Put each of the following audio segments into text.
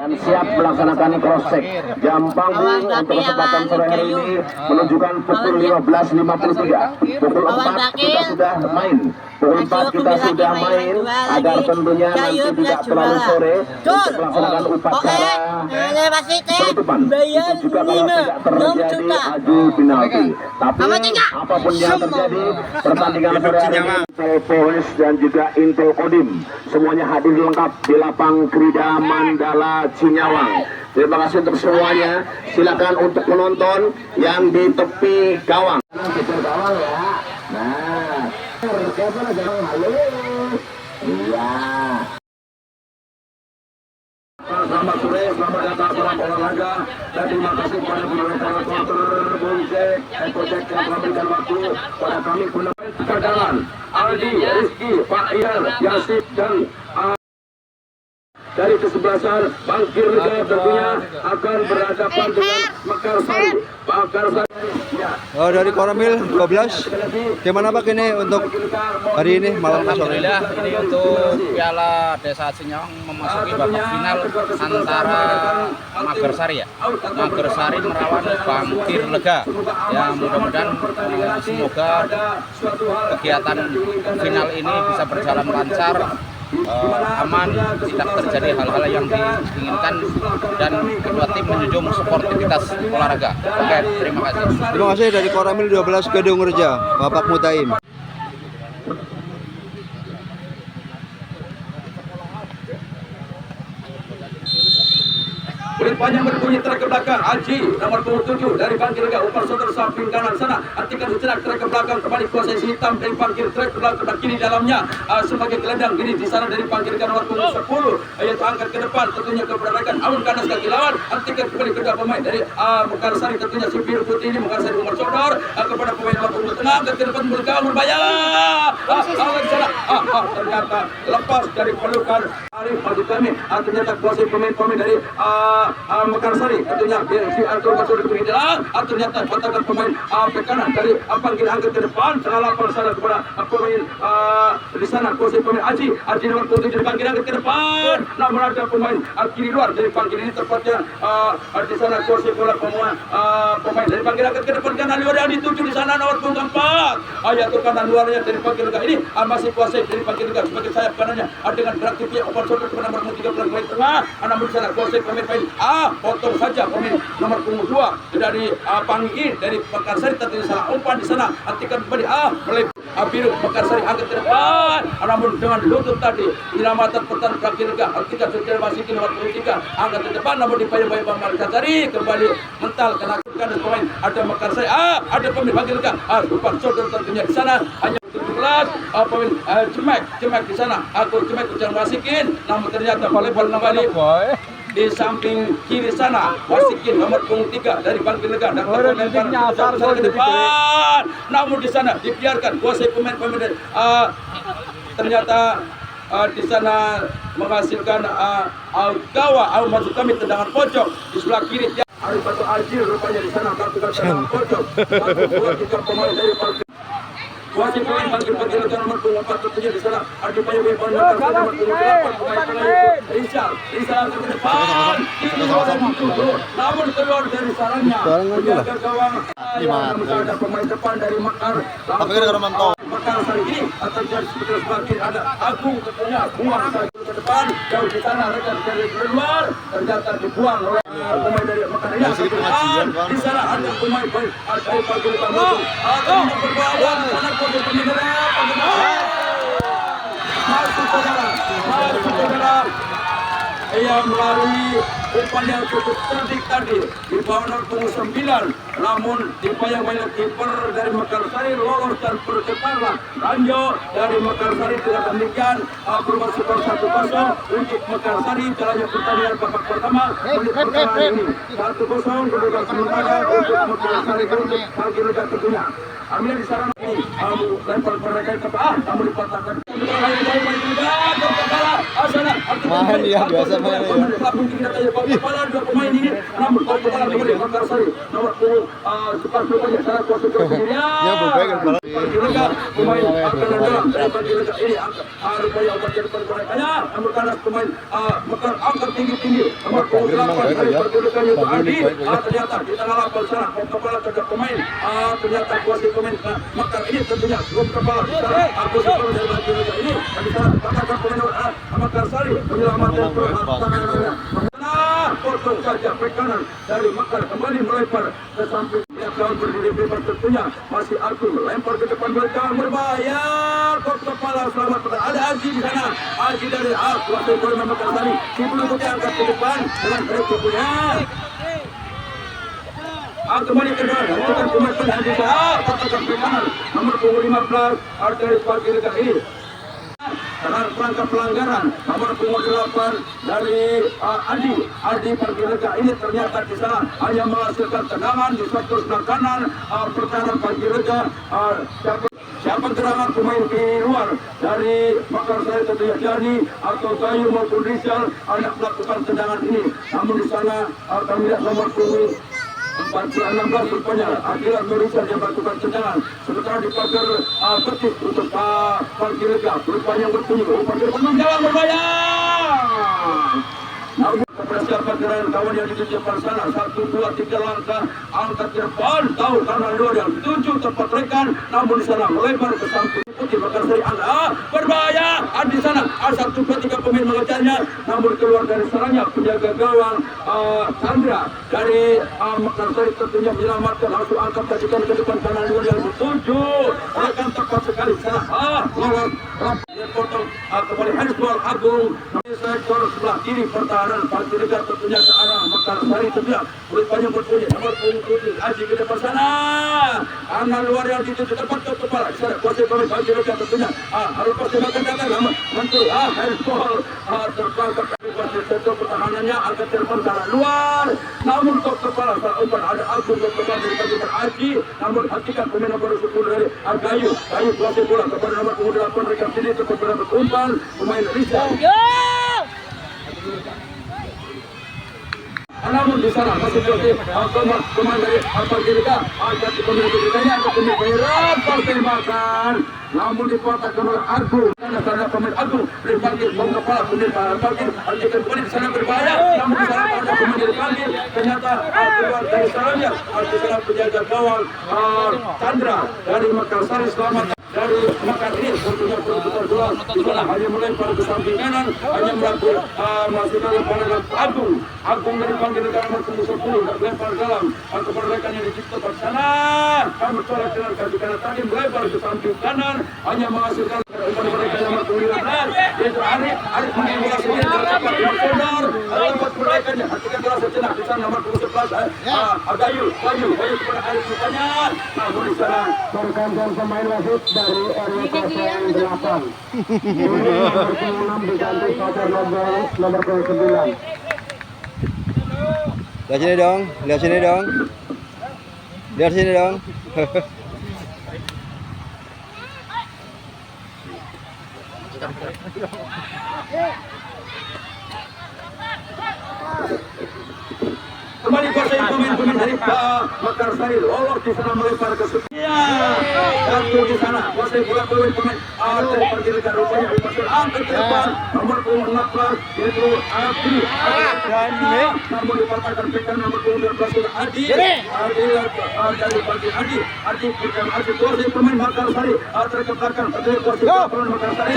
dan siap melaksanakan cross check. Jam panggung untuk kesempatan sore hari ini menunjukkan pukul 15.53. Pukul 4 kita sudah main. Pukul 4 kita sudah main agar tentunya nanti tidak terlalu sore untuk melaksanakan upacara penutupan. Itu juga kalau tidak terjadi adu penalti. Tapi apapun yang terjadi, pertandingan sore hari ini Intel Polres dan juga Intel Kodim semuanya hadir lengkap di lapang Krida Mandala Cinyawang. Terima kasih untuk semuanya. Silakan untuk penonton yang di tepi gawang. Kita gawang ya. Nah, jangan halus. Iya. Selamat sore, selamat datang dalam olahraga dan terima kasih kepada para supporter Bonsek, Ekocek yang telah memberikan waktu pada kami Kadalan, Aldi, Rizky, Pak Iyal, Yasif dan dari kesebelasan Bangkir Lega tentunya akan berhadapan dengan Mekarsari. Mekarsari ya. Oh, dari Koramil 12. Gimana Pak ini untuk hari ini malam sore? Alhamdulillah ini untuk Piala Desa Cinyawang memasuki babak final antara Mekarsari ya. Mekarsari melawan Bangkir Lega. Ya mudah-mudahan semoga kegiatan final ini bisa berjalan lancar. Aman, tidak terjadi hal-hal yang diinginkan dan kedua tim menjunjung sportivitas olahraga. Oke, terima kasih. Terima kasih dari Koramil 12 Gedung Reja, Bapak Mutaim. Kulit panjang berbunyi trek ke belakang. Aji nomor 27 dari Bangkir Lega umpan sotor samping kanan sana. Artikan sejenak trek ke belakang kembali kuasai si hitam dari Bangkir trek ke belakang kiri dalamnya sebagai gelandang gini di sana dari Bangkir Lega nomor 10 yaitu angkat ke depan tentunya ke pergerakan aun kanan kaki lawan. Artikan kembali kedua pemain dari Mekarsari tentunya si biru putih ini Mekarsari umpan sotor kepada pemain nomor 20 tengah angkat ke depan bergabung berbahaya. Awal sana ternyata lepas dari pelukan Arif Maju kami. Ternyata kuasai pemain-pemain dari Mekarsari tentunya si Arthur masuk di pinggir jalan. Ternyata katakan pemain bek kanan dari Bangkir angkat ke depan salah persala kepada pemain di sana kuasai pemain Aji nomor 7 dari Bangkir angkat ke depan. Namun ada pemain kiri luar dari Bangkir ini tepatnya di sana kuasai bola pemain dari Bangkir angkat ke depan kanan luar yang dituju di sana nomor 4 yaitu kanan luarnya dari Bangkir Lega ini masih kuasai dari Bangkir Lega sebagai sayap kanannya dengan gerak tipi open shoulder kepada nomor 13 pemain tengah. Namun di sana kuasai pemain potong saja pemain nomor 2 dari Panggi dari Mekarsari tentunya salah umpan di sana. Artikan kembali melip biru Mekarsari angkat ke depan. Namun dengan lutut tadi penyelamatan pertahanan Bangkir Lega. Artikan sudah masih di nomor 23 angkat ke depan. Namun dipayah-payah Bang Mekarsari kembali mental kena kanan pemain ada Mekarsari ada pemain Bangkir Lega umpan shoulder tentunya di sana hanya 17 pemain Cemek di sana Cemek ujar masikin. Namun ternyata volleyball kembali di samping kiri sana Wasikin nomor 3 dari Bangkir Lega dan ke depan. Namun di sana dibiarkan kuasai pemain-pemain dari ternyata di sana menghasilkan Gawa masuk kami tendangan pojok di sebelah kiri. Arif Batu Aji rupanya di sana melakukan tendangan pojok. Kita pemain dari Bangkir Wasit pemain Bangkir Lega nomor 24 tentunya di sana ada pemain nomor 28 pemain tengah Rizal ke depan namun keluar dari sarangnya menjaga gawang ada pemain depan dari Mekarsari ini terjadi seperti Bangkir ada Agung tentunya buang ke depan jauh di sana rekan dari luar ternyata dibuang oleh pemain dari Mekarsari di sana ada pemain dari Bangkir Lega Agung berbawa masuk saudara yang melalui umpan yang cukup cerdik tadi di bawah nomor 9 namun dipayang-payang kiper dari Mekarsari lolos dan bercepat Ranjo dari Mekarsari dengan demikian berubah skor 1-0 untuk Mekarsari jalannya pertandingan babak pertama menit pertama ini 1-0 kedudukan sementara untuk Mekarsari untuk Bangkir Lega tentunya. Ambil di sana ini lempar mereka ke namun dipatahkan Main ya, biasa main ya. Kepala dua pemain ini, namun kepala kembali Makassari nomor 10 Sukan Pemain secara kuasa sendirian. Ya, berbalik kepala. Pemain akan dalam dari Parkirega ini angkat rupanya obat jadi pergerakannya, namun karena pemain Mekar angkat tinggi nomor 28 dari Parkirega yaitu Adi, ternyata di tengah lapangan sana kepala terhadap pemain ternyata kuasa pemain Mekar ini tentunya belum kepala aku sekolah dari Parkirega ini bisa katakan pemain Makassari menyelamatkan pertahanannya. Potong saja bek kanan dari Mekar kembali melempar ke samping kawan berdiri bebas tentunya masih aku lempar ke depan belakang berbahaya kok kepala selamat ada Aji di sana Aji dari kuasa pemain Makassari sebelum diangkat ke depan dengan resikonya kembali ke depan bukan pemain Aji katakan bek kanan nomor 15 dari Parkirega ini terhadap perangkap pelanggaran nomor 28 dari Adi Parkirega ini ternyata di sana hanya menghasilkan tendangan di suatu sebelah kanan pertahanan Parkirega siapa serangan pemain di luar dari Makassari tentunya Jani atau Gayu maupun Rizal hendak melakukan tendangan ini namun di sana kami lihat nomor 16 rupanya akhirat Malaysia yang melakukan tendangan sementara di pagar petik untuk Parkirega rupanya berbunyi umpan jalan berbahaya namun persiapan dengan kawan yang di depan sana 1, 2, 3 langkah angkat ke depan tahu karena luar yang 7 tempat rekan namun di sana melebar ke samping putih Makassari berbahaya di sana 1, 2, 3 pemain mengejarnya namun keluar dari sarangnya penjaga gawang Chandra dari Makassari tentunya menyelamatkan langsung angkat tajikan ke depan kanan luar yang 7 rekan tepat sekali sana lolos potong kembali handball Agung sektor sebelah kiri pertahanan Parkirega tentunya ke arah Makassari tentunya kulit panjang berbunyi nomor 7 Aji ke depan sana kanan luar yang dituju tepat ke kepala di sana kuasa pemain Parkirega tentunya harus persiapkan datang mentul handball tertangkap dari kuasa sektor pertahanannya agak terbang kanan luar namun ke kepala saat umpan ada Agung ke kepala dari Parkirega Aji namun hatikan pemain nomor 10 dari Gayu kuasa bola kepada nomor 28 rekan sini tetap berdapat umpan pemain Rizal namun di sana masih terjadi pemain dari Parkirega angkat pemain Parkirega angkat pemain Perak tembakan namun dipatahkan oleh Agung karena pemain Agung dipanggil bom kepala pemain Parkir angkat kembali di sana berbahaya namun di sana ada pemain dipanggil ternyata keluar dari sarangnya di sana penjaga gawang Chandra dari Makassari selamat dari Mekar ini tentunya berputar bola di sana hanya melempar ke samping kanan hanya melakukan masih dalam pandangan Agung dari Parkirega nomor 10 lempar dalam kepada rekan yang diciptakan sana kami corak dengan kaki kanan tadi melebar ke samping kanan hanya menghasilkan umpan mereka nomor 19 yaitu Arif mengambil bola sendiri dan cepat nomor Kodor lewat mereka-nya hatikan bola sejenak di sana nomor 11 Gayu kepada Arif rupanya namun di sana pergantian pemain wasit dari RW 08 nomor 6 diganti pada nomor 9. Lihat sini dong, lihat sini dong. Lihat sini dong. kembali kuasai pemain dari Makassari lolos di sana melempar ke satu di sana kuasai bola pemain dari Parkirega rupanya berhasil angkat ke depan nomor 16 yaitu Adi namun dipatahkan pekan nomor 12 Adi dari Parkir Adi kuasai pemain Makassari terkepalkan dari kuasai pemain Makassari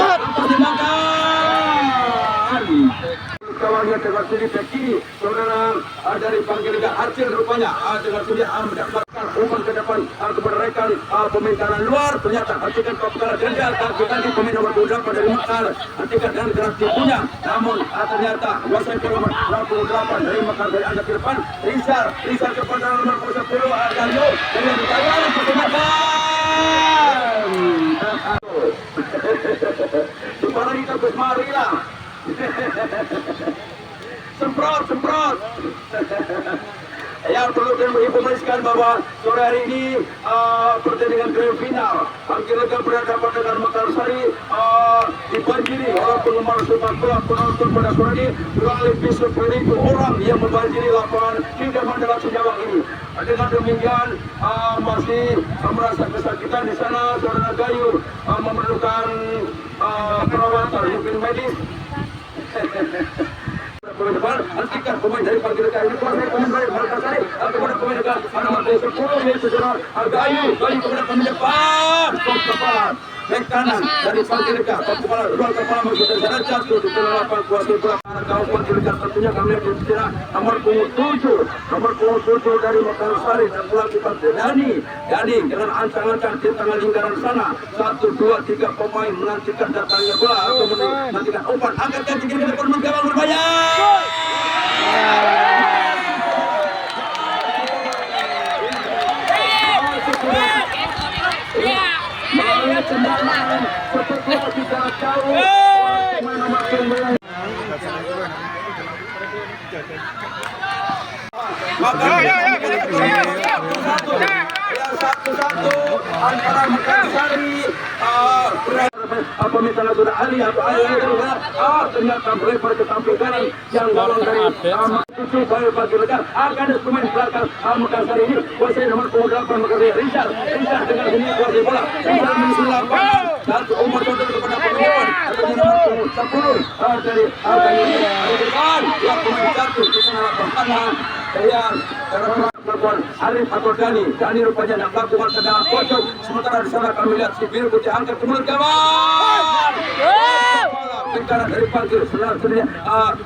kawannya dengan sini back kiri saudara dari Parkirega Acil rupanya dengan sini mendapatkan umpan ke depan kepada rekan pemain kanan luar ternyata hentikan kepala Dendel dan di pemain nomor 28 dari Mekar hentikan dengan gerak tipunya namun ternyata kuasai nomor 28 dari Mekar dari angkat ke depan Rizal kepada nomor 10 Gayo dengan tangan Supaya kita bermarilah semprot Yang perlu diinformasikan bahwa sore hari ini pertandingan grand final Bangkir Lega berhadapan dengan Mekarsari dibanjiri oleh penggemar sepak bola penonton pada sore ini kurang lebih 10.000 orang yang membanjiri lapangan hingga Mandala Sejawang ini. Dengan demikian masih merasa kesakitan di sana. Saudara Gayu memerlukan perawatan mungkin medis. Depan, hentikan pemain dari Bangkir Lega ini kuasai pemain dari Mekarsari kepada pemain Lega nomor 10 yaitu saudara Gayu kepada pemain depan tepat back kanan dari Bangkir Lega kepala dua kepala masuk dari sana jatuh di tengah lapangan kuasai bola kaum Bangkir Lega tentunya kami berbicara nomor punggung 7 dari Mekarsari dan melakukan Dani dengan ancang-ancang di tengah lingkaran sana 1, 2, 3 pemain menantikan datangnya bola atau menantikan umpan angkat kaki kiri ke depan gawang berbahaya. Satu-satu antara Mekarsari apa misalnya sudah Ali atau ternyata melebar ke samping kanan yang gawang dari itu Bayu Bangkir Lega akan pemain belakang Mekarsari ini kuasai nomor 8 Mekarsari Richard dengan ini kuasai bola Richard menyusul lapangan dan umur contoh kepada pemain nomor 10 dari depan yang pemain jatuh di tengah lapangan yang melakukan Arif atau Dani rupanya nak melakukan tendangan pojok sementara di sana kami lihat si biru putih angkat ke mulut gawang kanan dari Bangkir sebenarnya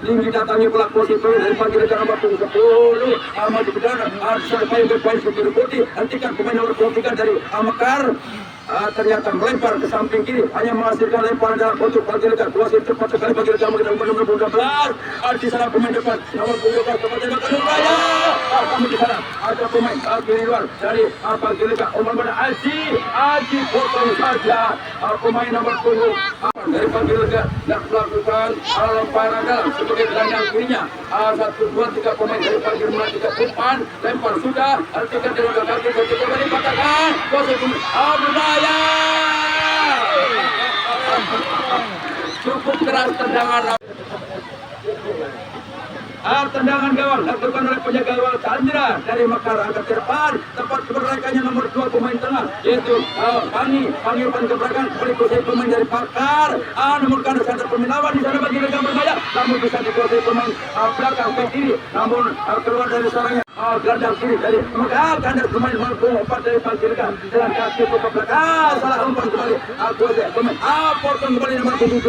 tinggi datangnya pelaku si biru dari Bangkir ke nomor 10 maju ke dalam sampai bermain si biru putih hentikan pemain nomor 23 dari Mekar ternyata melempar ke samping kiri hanya menghasilkan lemparan dalam pojok Bangkir Lega kuasai cepat sekali Bangkir Lega mengenai nomor 12 di sana pemain depan nomor 12 kepada Raya kami di sana ada pemain kiri luar dari Bangkir Lega umpan pada Aji potong saja pemain nomor 10 dari Bangkir Lega yang melakukan lemparan dalam sebagai gelandang kirinya 1, 2, 3 pemain dari Bangkir melakukan umpan lempar sudah hentikan dari kaki kembali patahkan kuasai berbahaya cukup keras tendangan tendangan gawang dilakukan oleh penjaga gawang Chandra dari Mekar angkat ke depan tempat keberadaannya nomor 2 pemain tengah yaitu Pangi umpan ke belakang berikuti pemain dari Pakar nomor kanan center pemain lawan di sana Bangkir Lega berbahaya namun bisa dikuasai pemain belakang ke kiri namun keluar dari sarangnya gelandang kiri dari kandas pemain mampu umpan dari Bangkir Lega dengan kaki ke belakang salah umpan kembali kuasai pemain potong kembali nomor 17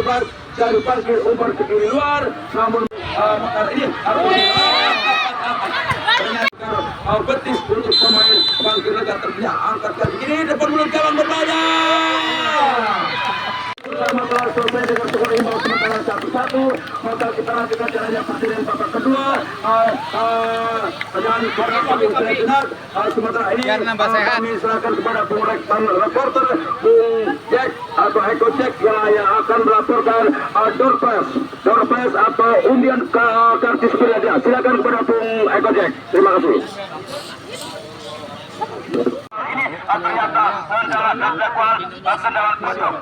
dari Bangkir umpan ke kiri luar namun Mekar ini betis untuk pemain Bangkir Lega terlihat angkat kaki kiri depan mulut gawang berbahaya masalah selesai dengan skor imbang sementara 1-1 maka kita lanjutkan jalannya pertandingan babak kedua dan kami sejenak sementara ini kami serahkan kepada reporter Bung Jack atau Eko Jack yang akan melaporkan door prize atau undian kartis pilihan. Silakan kepada Bung Eko Jack. Terima kasih. Ini ternyata tendangan pojok.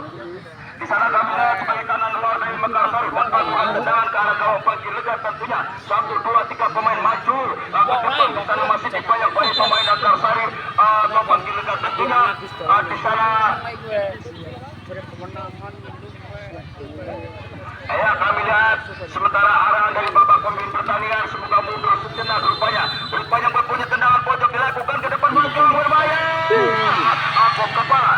Di sana kami sebagai kanan luar dari Mekarsari membantu tendangan ke arah gawang Bangkir Lega tentunya 1, 2, 3 pemain maju ke depan di sana masih dibayang-bayang pemain Mekarsari atau Bangkir Lega tentunya di sana ya kami lihat sementara arahan dari Bapak Pemimpin Pertanian semoga mundur sejenak rupanya berpunya tendangan pojok dilakukan ke depan mulut gawang berbahaya aku kepala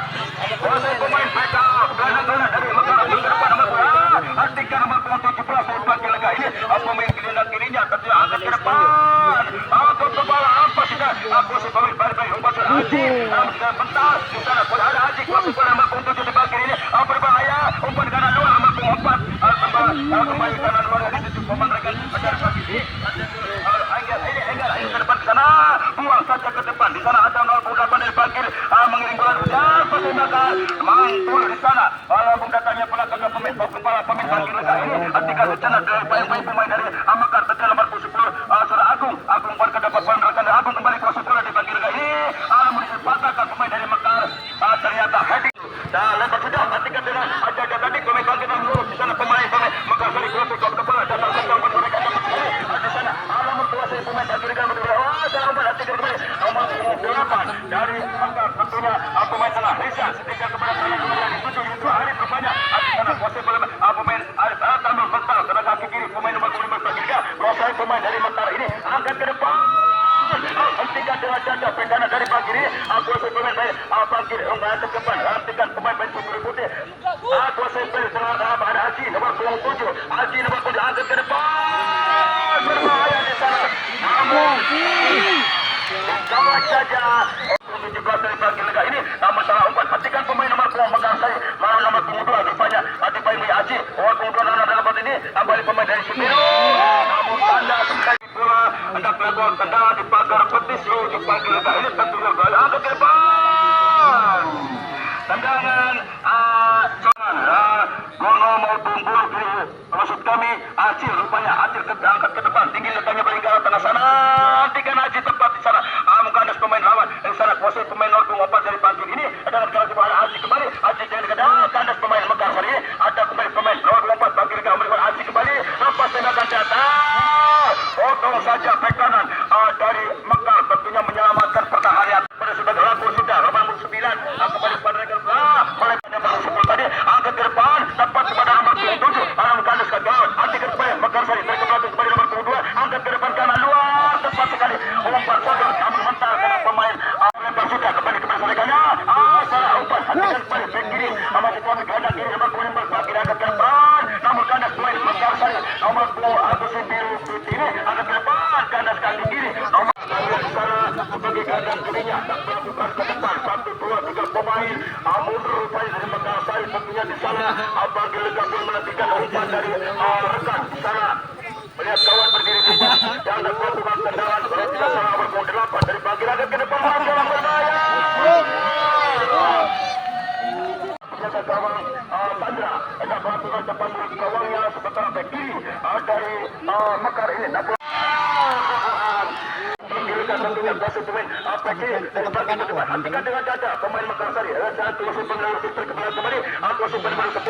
kuasai pemain backup gelandang dari Mekarsari ke depan nomor 2 hentikan nomor 17 dari Bangkir Lega ini pemain gelandang kirinya tentunya angkat ke depan aku kepala apa sudah aku si pemain baik umpan sudah Aji dengan bentar di sana pun ada Aji kuasai bola nomor 7 di Bangkir ini berbahaya umpan kanan luar nomor 4 kembali kanan luar dari tujuh pemain rekan dari Bangkir Enggar ke depan di sana buang saja ke depan di sana ada 08 dari Bangkir mengiring bola dapat tembakan mantul di sana walaupun datangnya pelakon pemain kepala pemain Bangkir Lega ini hentikan sejenak dari pemain dari Mekar tentunya nomor 10 Saudara Agung umpan ke depan rekan Agung 8 dari Mekar tentunya pemain tengah Risa kepada tangan kemudian dituju Yusuf Arif rupanya di sana kuasai pemain Arif tambah Mekar tenaga kaki kiri pemain nomor 15 Bagirga kuasai pemain dari Mekar ini angkat ke depan hentikan dengan jaga pekana dari Bagiri kuasai pemain baik Bagiri mengangkat ke depan hentikan pemain baik Putri Putih kuasai pemain tengah ada Haji nomor 27 Haji nomor 7 angkat ke depan berbahaya di sana namun kawat saja 17 dari Bagir Lega ini masalah umpan hentikan pemain nomor 2 Makassar malah nomor 22 rupanya Adipai Mui Haji nomor 22 dalam bat ini kembali pemain dari Sumiro namun tanda sekali bola hendak melakukan tendangan di pagar petis di Bagir Lega ini tentunya angkat ke depan tendangan Gono mau tumbul maksud kami Acil rupanya Acil angkat ke depan tinggi letaknya paling ke arah tengah sana hentikan Haji tepat di sana mengkandas pemain lawan di sana kuasai pemain Nortung opat dari Bagir ini dengan kalau kepada Haji kembali Haji jangan kedal kandas pemain Makassar ini ada kembali pemain nomor 4 Bagir Lega memberikan Haji kembali lepas tembakan datang potong saja bek kanan dari Mekar tentunya menyelamatkan pertahanan pada sebagai laku sudah nomor 9 kembali pada rekan oleh nomor 10 tadi angkat ke depan tepat kepada nomor 27 mengkandas ke gawat Haji ke depan Makassar dari kembali kembali nomor 22 angkat ke depan kanan luar tepat sekali umpan sodor namun mental karena pemain lempar sudah kembali ke mereka salah umpan hentikan kembali bek kiri masih kami gandang kiri nomor 15 Bagir angkat ke depan namun kandas pemain Makassar nomor 2 Agus Biru Putih ini angkat ke depan kandas kaki kiri nomor di sana sebagai gandang kirinya dan melakukan ke depan 1, 2, 3 pemain mundur rupanya dari Makassar tentunya di sana Bagir Lega pun menantikan umpan dari rekan di sana melihat kawan berdiri di depan yang ada melakukan tendangan kalau tidak salah nomor 8 dari Bagir angkat ke depan dalam berbahaya penjaga gawang Sandra hendak melakukan depan mulut gawangnya sementara bek kiri dari Mekar ini namun tentunya kuasai pemain bek kiri Bagir ke depan hentikan dengan dada pemain Makassar saat kuasai pemain Peter kembali kuasai pemain 10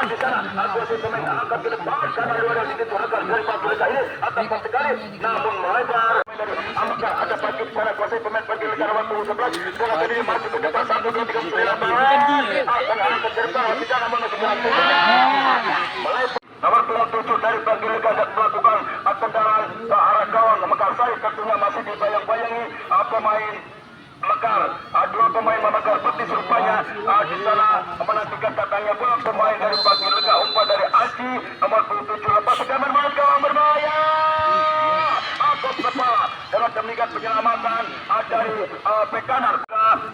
di sana kuasai pemain angkat ke depan karena luar dari situ akan dari Bagir Lega ini tepat sekali namun melebar dari Mekar ada Bagir di sana kuasai pemain Bagir Lega nomor 11 bola tadi masuk ke depan 1, 2, 3 angkat ke depan di sana masuk nomor 27 dari Bagir Lega dan melakukan tendangan ke arah kawan Makassar tentunya masih dibayang-bayangi pemain Mekar dua pemain Mekar petis rupanya di sana menantikan datangnya bola pemain dari Bagir Lega umpan dari Aji nomor 27 lepas segaman malam gawang berbahaya atas kepala dengan demikian penyelamatan dari bek kanan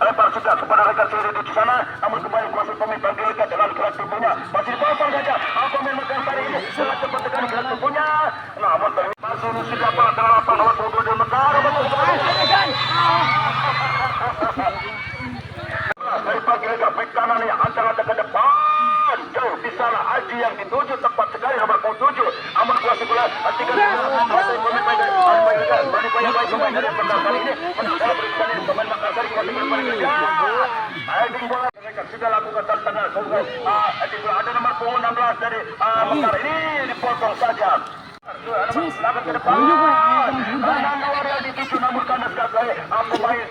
lebar sudah kepada rekan sendiri di sana namun kembali kuasai pemain Bagir Lega dengan gerak tubuhnya masih dipotong saja pemain Makassar ini sangat cepat dengan gerak tubuhnya namun masih sudah pada tengah lapangan nomor 22 di Mekar dari Bagir Lega bek kanan yang ancang-ancang ke depan jauh di sana Haji yang dituju tepat sekali nomor 27 aman kuasai bola hentikan kuasai pemain Bagir Lega banyak pemain dari Makassar ini mencoba berikan ini pemain Makassar kuasai pemain Bagir Lega heading bola mereka sudah lakukan tantangan heading bola ada nomor 16 dari Mekar ini dipotong saja ke depan luar yang dituju namun kandas gagal pemain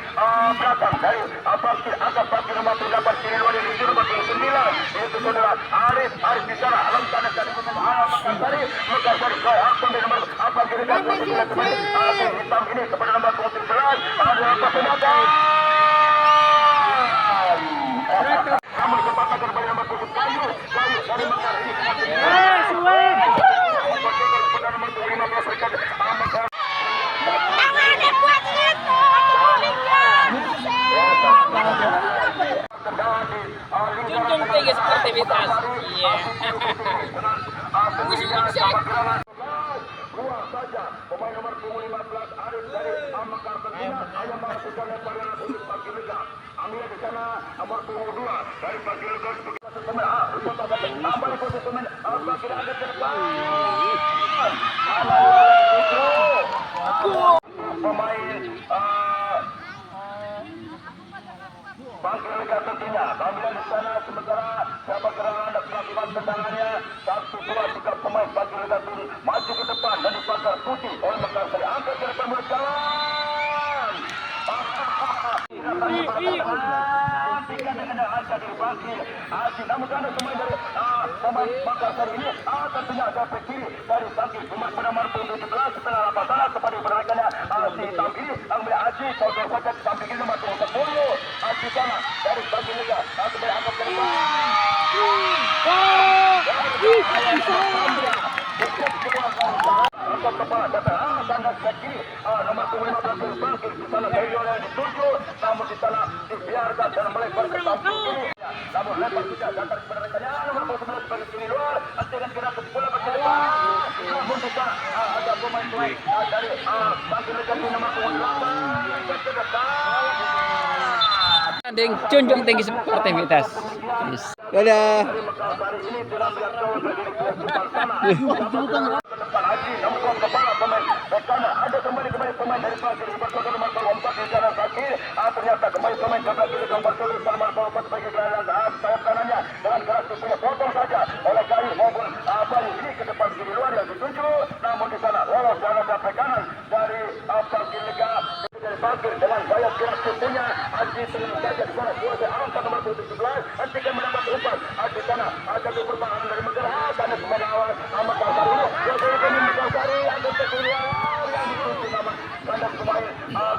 belakang dari Bagir agak Bagir nomor 38 kiri luar yang dituju nomor 9 yaitu saudara Arif di sana alam kandas dari pemain Makassar pemain nomor Bagir hitam ini kepada nomor 17 ada Pasanaga namun kesempatan kembali nomor 7 kayu dari Mekar ini Junjung tinggi sportivitas. Iya. Saja pemain nomor 15 Arif dari Mekar tentunya hanya masukkan lemparan untuk Bagir Lega. Ambil di sana nomor 22 dari Bagir Lega sebagai pemain kembali posisi pemain Bagir ada ke depan. Pemain Bagir Lega tentunya kemudian di sana sementara sahabat gerangan dan melakukan tendangannya 1, 2, 3 pemain Bagir Lega pun maju ke depan dan dipagar putih oleh Makassar angkat ke depan mulut jalan diangkat dari parkir. Namun ada pemain dari pemain Makassar ini tentunya ada back kiri dari parkir. Pemain pada nomor 17 setengah lapangan sana kepada penaikannya si Tampil ambil Aji contoh saja di samping kiri nomor 10 Aji sana dari parkir juga kembali angkat ke depan. Untuk kepala datang sangat kiri nomor 15 parkir di sana dari yang dituju namun di sana dibiarkan dan melebar ke samping kiri namun lebar juga datang kepada rekannya nomor 11 bagi kiri luar dengan gerak ke bola berjalan namun di sana ada pemain dari parkir negeri nomor 28 ke depan Tanding junjung tinggi sportivitas. Yes. Dadah. Ada kembali pemain dari parkir berkota nomor 4 di jalan kaki. Ternyata kembali pemain sebelah kiri nomor 4 nomor 4 bagi gelandang sayap kanannya dengan keras punya potong saja oleh Kayu maupun Bali ini ke depan kiri luar yang dituju. Namun di sana lolos jalan sampai kanan dari parkir Liga dari parkir dengan gaya gerak punya Aji tenang saja di sana dua angkat nomor 17 ketika mendapat umpan di sana ada pertahanan dari Megara dan melawan Ahmad Kasari ini Kasari ada keluar yang dituju nama kandang pemain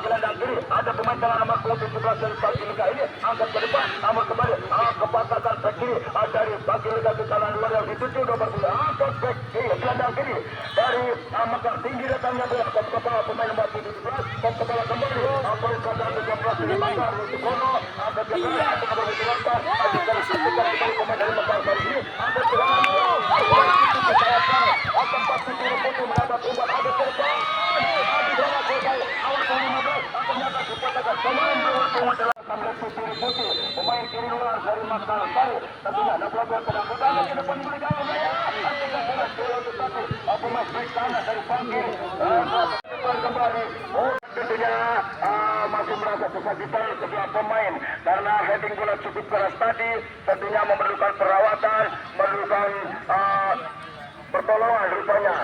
gelandang kiri ada pemain dengan nomor 17 dari parkir Liga ini angkat ke depan namun kembali kepakasan back kiri dari parkir Liga ke kanan luar yang dituju nomor 2 angkat back kiri gelandang kiri dari Mekar tinggi datangnya bola ke kepala pemain nomor 17 ke kepala kembali Apalagi kata 13 dari Mekar untuk Kono ada kembali ada kembali dilantar ada kembali pemain dari Mekar kali ini ada serangan akan pasti kiri putih mendapat umpan ada terbang ada serangan selesai awal 15 ternyata dipotongkan pemain nomor 18 kiri putih pemain kiri luar dari Mekar Sari tentunya 16 sedang berjalan ke depan mereka pemain back kanan dari parkir kembali tentunya masih merasa kesakitan kedua pemain karena heading bola cukup keras tadi tentunya memerlukan perawatan memerlukan pertolongan rupanya.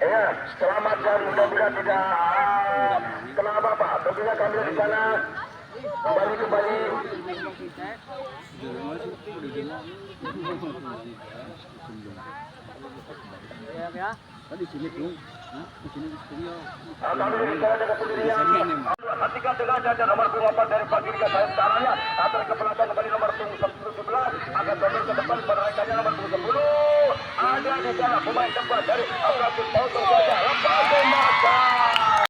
Ya, selamat dan mudah-mudahan tidak kena apa-apa. Tentunya kami di sana kembali. Ya. Kami di sana jaga sendirian. Hatikan dengan jajar nomor 24 dari pagi Liga sayap tangannya atas ke belakang kembali nomor 17 akan dorong ke depan menaikkannya nomor 10 ada di sana pemain depan dari Abdul Fauzan saja lepas